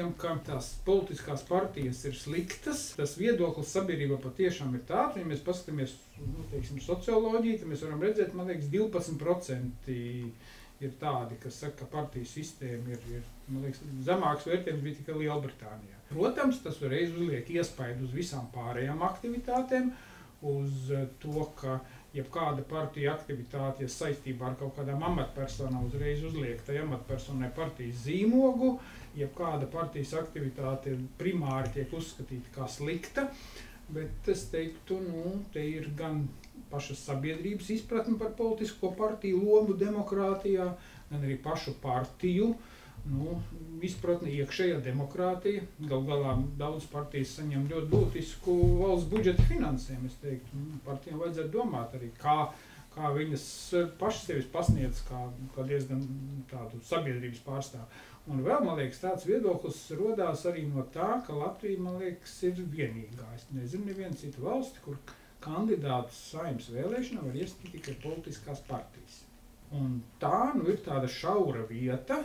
domājam, ka tās politiskās partijas ir sliktas, tas viedoklis sabiedrībā patiešām ir tāds, un ja mēs paskatāmies, teiksim, socioloģiju, tad mēs varam redzēt, man liekas, 12% ir tādi, kas saka, ka partiju sistēma ir man liekas, zemāks vērtējums bija tikai Lielbritānijā. Protams, tas uzreiz uzliek iespaidu uz visām pārējām aktivitātēm, uz to, ka jebkāda partija aktivitāte, ja saistībā ar kaut kādām amatpersonām uzreiz uzliek tai amatpersonai partijas zīmogu, jebkāda partijas aktivitāte primāri tiek uzskatīta kā slikta, bet es teiktu, te ir gan pašas sabiedrības izpratne par politisko partiju lomu demokrātijā, gan arī pašu partiju, izpratne iekšējā demokrātija. Galu galā daudz partijas saņem ļoti būtisku valsts budžeta finansējumu. Es teiktu, partijām vajadzētu domāt arī, kā viņas pašas sevis pasniedz kā diezgan tādu sabiedrības pārstāvu. Un vēl, man liekas, tāds viedoklis rodās arī no tā, ka Latvija, man liekas, ir vienīgā. Es nezinu nevienu citu valsti, kur kandidātus Saeimas vēlēšanā var iesniegt tikai politiskās partijas. Un tā, ir tāda šaura vieta,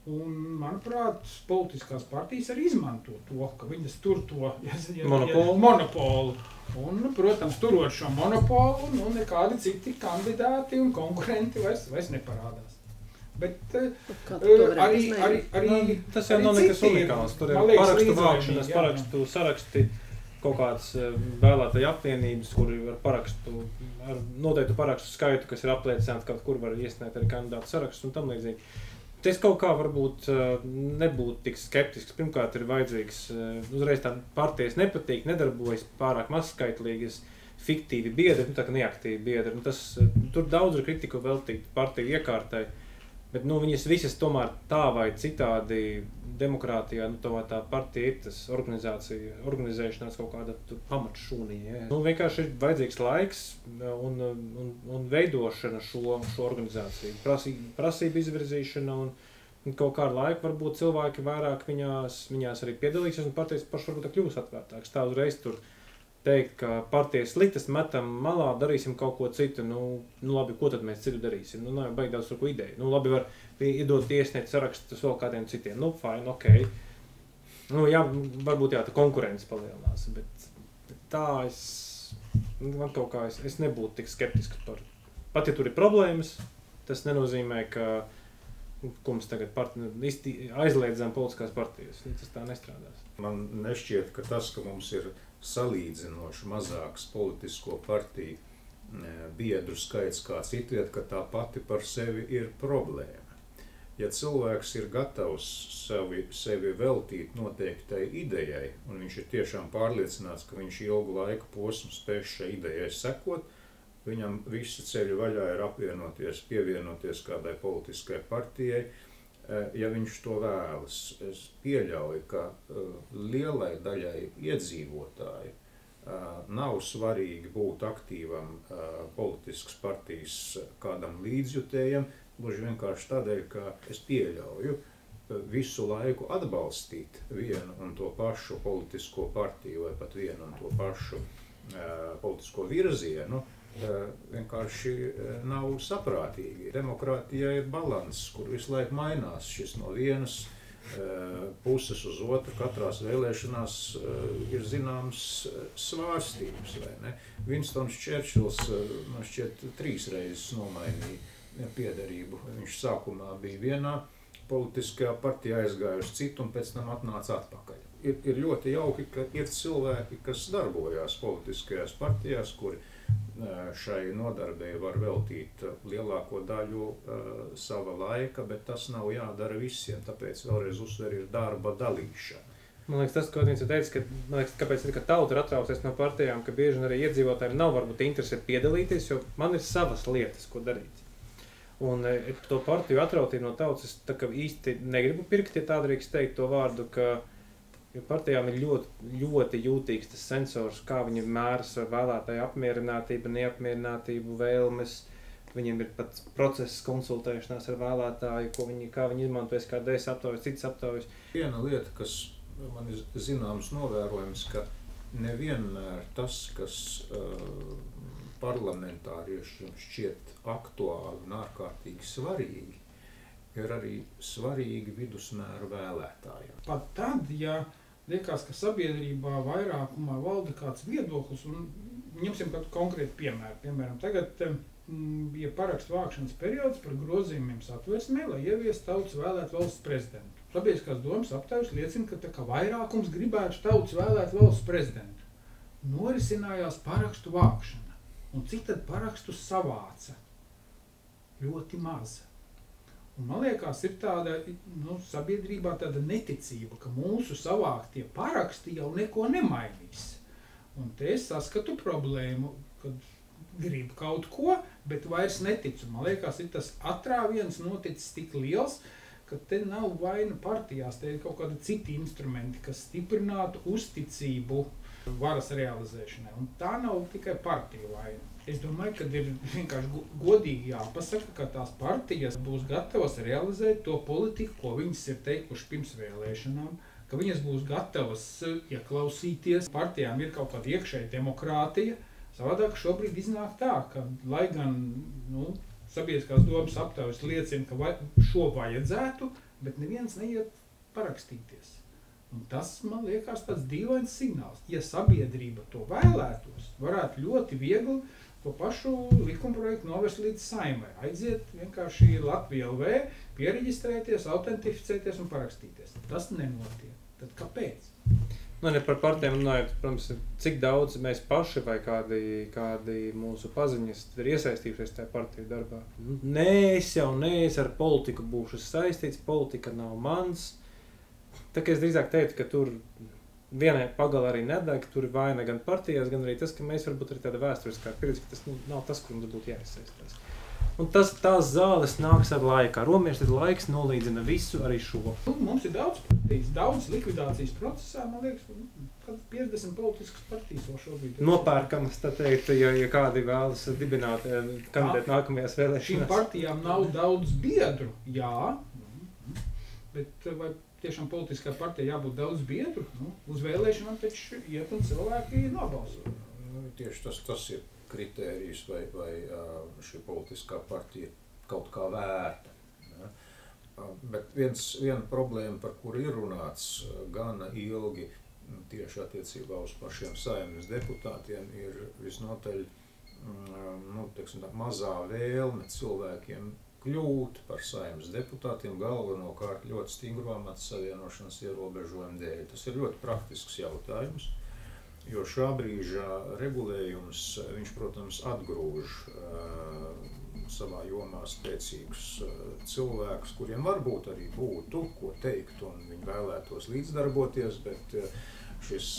un, manuprāt, politiskās partijas arī izmanto to, ka viņas tur to monopolu. Un, protams, turot šo monopolu, nekādi citi kandidāti un konkurenti vairs neparādās. Bet arī tas jau nav nekas unikāls. Tur ir parakstu vākšanas, parakstu saraksti, kaut kāds vēlētāju apvienības, kuri var parakstu, ar noteiktu parakstu skaitu, kas ir apliecināts, kaut kur var iesniegt arī kandidātu sarakstus un tam līdzīgi. Es kaut kā varbūt nebūtu tik skeptisks. Pirmkārt, ir vajadzīgs, uzreiz tā partijas nepatīk, nedarbojas pārāk mazskaitlīgas, fiktīvi biedri, tā kā neaktīvi biedri. Tur daudz ir kritiku veltīt partiju iekārtai, bet viņas visas tomēr tā vai citādi demokrātijā, tā partija ir tas organizēšanās kaut kāda pamatšūniņa. Vienkārši ir vajadzīgs laiks un veidošana šo organizāciju. Prasību izvirzīšana un kaut kādu laiku varbūt cilvēki vairāk viņās arī piedalīsies un partijas paši varbūt kļūs atvērtāks. Tā uzreiz tur teikt, ka partijas sliktas metam malā, darīsim kaut ko citu. Labi, ko tad mēs citu darīsim? Nav baigi daudz tur ko ideju. Labi, var iedot iesniegt sarakstus vēl kādiem citiem. Fine, ok. Jā, varbūt tā konkurence palielinās, bet tā man kaut kā es nebūtu tik skeptisks par. Pat ja tur ir problēmas, tas nenozīmē, ka mums tagad aizliedzam politiskās partijas. Tas tā nestrādās. Man nešķiet, ka tas, ka mums ir salīdzinoši mazāks politisko partiju biedru skaits kā citviet, ka tā pati par sevi ir problēma. Ja cilvēks ir gatavs sevi veltīt noteiktai idejai, un viņš ir tiešām pārliecināts, ka viņš ilgu laiku posmu spēs šai idejai sekot, viņam visi ceļi vaļā ir apvienoties, pievienoties kādai politiskai partijai, ja viņš to vēlas. Es pieļauju, ka lielai daļai iedzīvotāji nav svarīgi būt aktīvam politiskas partijas kādam līdzjutējam, gluži vienkārši tādēļ, ka es pieļauju visu laiku atbalstīt vienu un to pašu politisko partiju vai pat vienu un to pašu politisko virzienu, vienkārši nav saprātīgi. Demokrātijā ir balanss, kur visu laiku mainās šis no vienas puses uz otru. Katrās vēlēšanās ir zināms svārstības, vai ne? Winstons Churchills, man šķiet, 3 reizes nomainīja piederību. Viņš sākumā bija vienā politiskajā partijā, aizgāja uz citu un pēc tam atnāca atpakaļ. Ir ļoti jauki, ka ir cilvēki, kas darbojās politiskajās partijās, kuri šai nodarbei var veltīt lielāko daļu sava laika, bet tas nav jādara visiem, tāpēc vēlreiz uzsver ir darba dalīšana. Man liekas, tas, ko viņš teica, kāpēc tauta ir atraucies no partijām, ka bieži arī iedzīvotājiem nav varbūt interesi piedalīties, jo man ir savas lietas, ko darīt. Un to partiju atrautību no tautas es tā kā īsti negribu pirkt, ja tā drīkst teikt to vārdu, ka partijām ir ļoti jūtīgs tas sensors, kā viņi mēras vēlētāju apmierinātību, neapmierinātību, vēlmes. Viņiem ir pat process konsultēšanās ar vēlētāju, kā viņi izmantojas kā DS aptaujas, citas aptaujas. Viena lieta, kas man ir zināms novērojams, ka nevienmēr tas, kas parlamentāriešiem šķiet aktuāli un ārkārtīgi svarīgi, ir arī svarīgi vidusmēra vēlētājiem. Pat tad, ja liekas, ka sabiedrībā vairākumā valda kāds viedoklis, un ņemsim kādu konkrētu piemēru. Piemēram, tagad bija parakstu vākšanas periods par grozījumiem Satversmē, lai ieviestu tautas vēlēt valsts prezidentu. Sabiedriskās domas aptaujas liecina, ka tā kā vairākums gribētu tautas vēlēt valsts prezidentu. Norisinājās parakstu vākšana. Un cik tad parakstu savāca? Ļoti maz. Un man liekas, ir tāda, sabiedrībā tāda neticība, ka mūsu savāktie paraksti jau neko nemainīs. Un te es saskatu problēmu, kad gribu kaut ko, bet vairs neticu. Man liekas, ir tas atrāviens noticis tik liels, ka te nav vaina partijās, te ir kaut kādi citi instrumenti, kas stiprinātu uzticību varas realizēšanai. Un tā nav tikai partija vaina. Es domāju, ka ir vienkārši godīgi jāpasaka, ka tās partijas būs gatavas realizēt to politiku, ko viņas ir teikuši pirms vēlēšanām, ka viņas būs gatavas ieklausīties. Partijām ir kaut kāda iekšēja demokrātija. Savādāk šobrīd iznāk tā, ka lai gan sabiedriskās domas aptaujas liecina, ka šo vajadzētu, bet neviens neiet parakstīties. Un tas, man liekas, tāds dīvains signāls. Ja sabiedrība to vēlētos, varētu ļoti viegli to pašu likumprojektu novest līdz Saeimai. Aiziet vienkārši Latvija LV, piereģistrēties, autentificēties un parakstīties. Tas nenotiek. Tad kāpēc? Ne par partijām runājot, protams, cik daudz mēs paši vai kādi mūsu paziņas ir iesaistījušies tajā partiju darbā. Es ar politiku būšu saistīts, politika nav mans. Tā kā es drīzāk teiktu, ka tur vienai pagala arī nedeg, tur ir vaina gan partijās, gan arī tas, ka mēs varbūt arī tāda vēsturiskā pieredze, ka tas nav tas, kur mums būtu jāiesaistās. Un tās zāles nāks ar laikā. Romieši tad laiks nolīdzina visu, arī šo. Mums ir daudz partijas, daudz likvidācijas procesā, man liekas, kad 50 politiskas partijas vēl šobrīd. Nopērkamas, tā teikt, ja kādi vēlas dibināt, kandidēt nākamajās vēlēšanās. Šīm partijām nav daudz biedru, jā, bet vai tiešām politiskā partija jābūt daudz biedru? Uz vēlēšanām taču iet un cilvēki nobalso. Tieši tas ir kritērijus vai šī politiskā partija kaut kā vērta. Ja? Bet viena problēma, par kuru ir runāts gana ilgi tieši attiecībā uz pašiem Saeimas deputātiem, ir visnotaļ mazā vēlme cilvēkiem kļūt par Saeimas deputātiem, galvenokārt ļoti stingru amatu savienošanas ierobežojumu dēļ. Tas ir ļoti praktisks jautājums. Jo šā brīža regulējums, viņš, protams, atgrūž savā jomā spēcīgus cilvēkus, kuriem varbūt arī būtu ko teikt un viņi vēlētos līdzdarboties, bet šis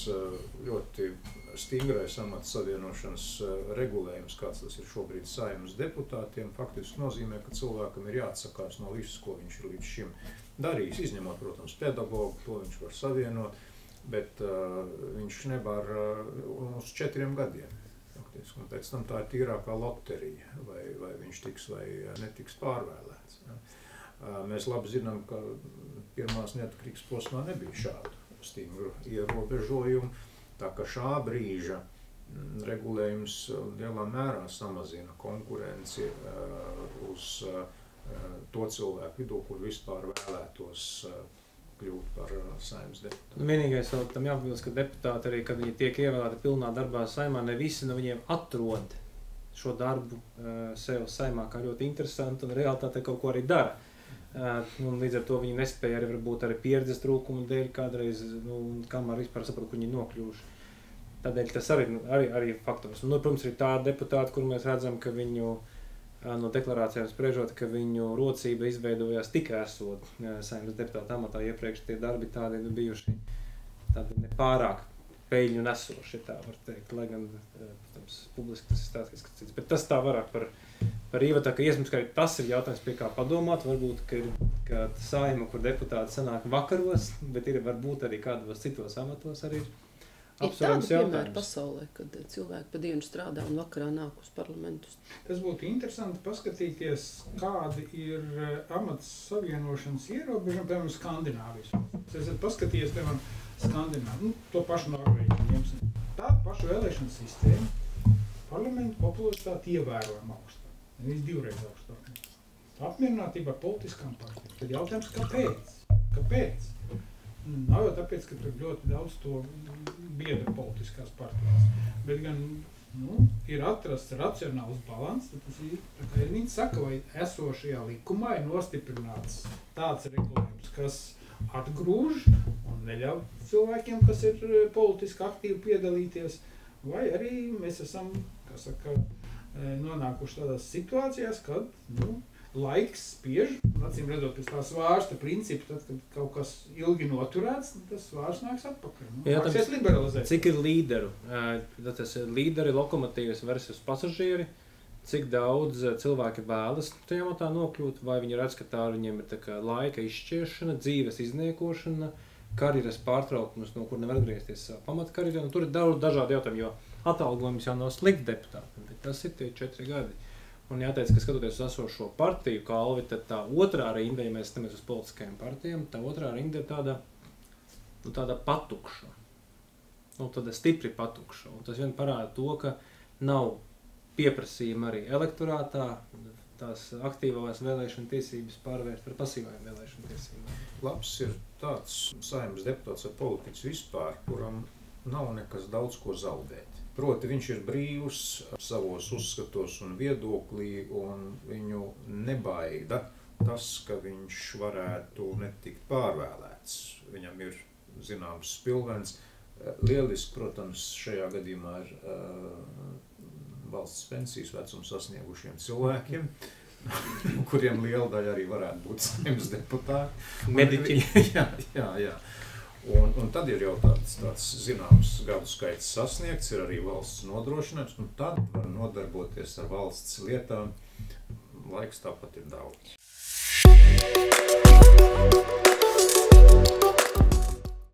ļoti stingrais amata savienošanas regulējums, kāds tas ir šobrīd Saeimas deputātiem, faktiski nozīmē, ka cilvēkam ir jāatsakās no visu, ko viņš ir līdz šim darījis, izņemot, protams, pedagogu, to viņš var savienot. Bet viņš nevar uz 4 gadiem. Faktiski. Un pēc tam tā ir tīrākā loterija, vai viņš tiks vai netiks pārvēlēts. Ja. Mēs labi zinām, ka pirmās neatkarīgas posmā nebija šādu stingru ierobežojumu, tā ka šā brīža regulējums lielā mērā samazina konkurenci uz to cilvēku vidū, kur vispār vēlētos kļūt par Saeimas deputātu. Vienīgais vēl tam jāpildās, ka deputāti arī, kad viņi tiek ievēlēti pilnā darbā Saeimā, ne visi no viņiem atrod šo darbu sev Saeimā kā ļoti interesantu un realitātē kaut ko arī dara. Un līdz ar to viņi nespēja arī varbūt arī pieredzes trūkumu dēļ kādreiz, kamēr vispār saprot, kur viņi nokļūši. Tādēļ tas arī faktors. Un, protams, ir tādi deputāti, kur mēs redzam, ka viņu no deklarācijām spriežot, ka viņu rocība izveidojās tikai esot Saeimas deputāta amatā. Iepriekš tie darbi tādi bijuši tādi nepārāk peļņu nesoši, tā var teikt, lai gan, protams, publiski tas ir stāstīts, ka cits. Bet tas tā vairāk par ievadā, ka iespējams, ka tas ir jautājums, pie kā padomāt, varbūt, ka ir Saeima, kur deputāti sanāk vakaros, bet ir varbūt arī kādos citos amatos arī ir. Ir tāda piemēra pasaulē, kad cilvēki pa dienu strādā un vakarā nāk uz parlamentus. Tas būtu interesanti paskatīties, kādi ir amats savienošanas ierobežojumi, piemēram, Skandināvijas. Es esmu paskatījies, piemēram, Skandināviju, to pašu Norvēģi. Tādu pašu vēlēšanu sistēmu parlamentu popularitāti ievērojami augstāk. Nevis 2 reizes augstāk. apmierinātība ar politiskām partijām. Tad jautājums, kāpēc? Kāpēc? Nav jau tāpēc, ka tur ļoti daudz to biedra politiskās partijas, bet gan ir atrasts racionāls balans, tad tas ir, kā viņi saka, vai esošajā likumā ir nostiprināts tāds regulējums, kas atgrūž un neļauj cilvēkiem, kas ir politiski aktīvi piedalīties, vai arī mēs esam, kā saka, nonākuši tādās situācijās, kad, laiks spiež, un acīm redzot pēc tā svārsta principu, tad, kad kaut kas ilgi noturēts, tas svārs nāks atpakaļ. Nāksies liberalizēt. Cik ir līderu? Tas ir līderi, lokomotīvas versus pasažieri, cik daudz cilvēki vēlas tajā matā nokļūt, vai viņi redz, ka tā viņiem ir tā kā laika izšķiešana, dzīves izniekošana, karjeras pārtraukums, no kur nevar atgriezties pamatkarjerā. Tur ir daudz dažādi jautājumi, jo atalgojums jau nav slikts deputātam, bet tas ir tie 4 gadi. Un jāteic, ka skatoties uz esošo partiju kalvi, tad tā otrā rinda, ja mēs skatāmies uz politiskajām partijām, tā otrā rinda ir tāda patukša. Tāda stipri patukša. Un tas vien parāda to, ka nav pieprasījuma arī elektorātā tās aktīvās vēlēšana tiesības pārvērst par pasīvajām vēlēšana tiesībām. Labs ir tāds Saeimas deputāts ar politiķis vispār, kuram nav nekas daudz ko zaudēt. Proti, viņš ir brīvs savos uzskatos un viedoklī, un viņu nebaida tas, ka viņš varētu netikt pārvēlēts. Viņam ir zināms spilvens. Lieliski, protams, šajā gadījumā ir valsts pensijas vecums sasniegušiem cilvēkiem, kuriem liela daļa arī varētu būt Saeimas deputāti. Mediķi. Jā. Un tad ir jau tāds zināms gadu skaits sasniegts, ir arī valsts nodrošinājums, un tad var nodarboties ar valsts lietām. Laiks tāpat ir daudz.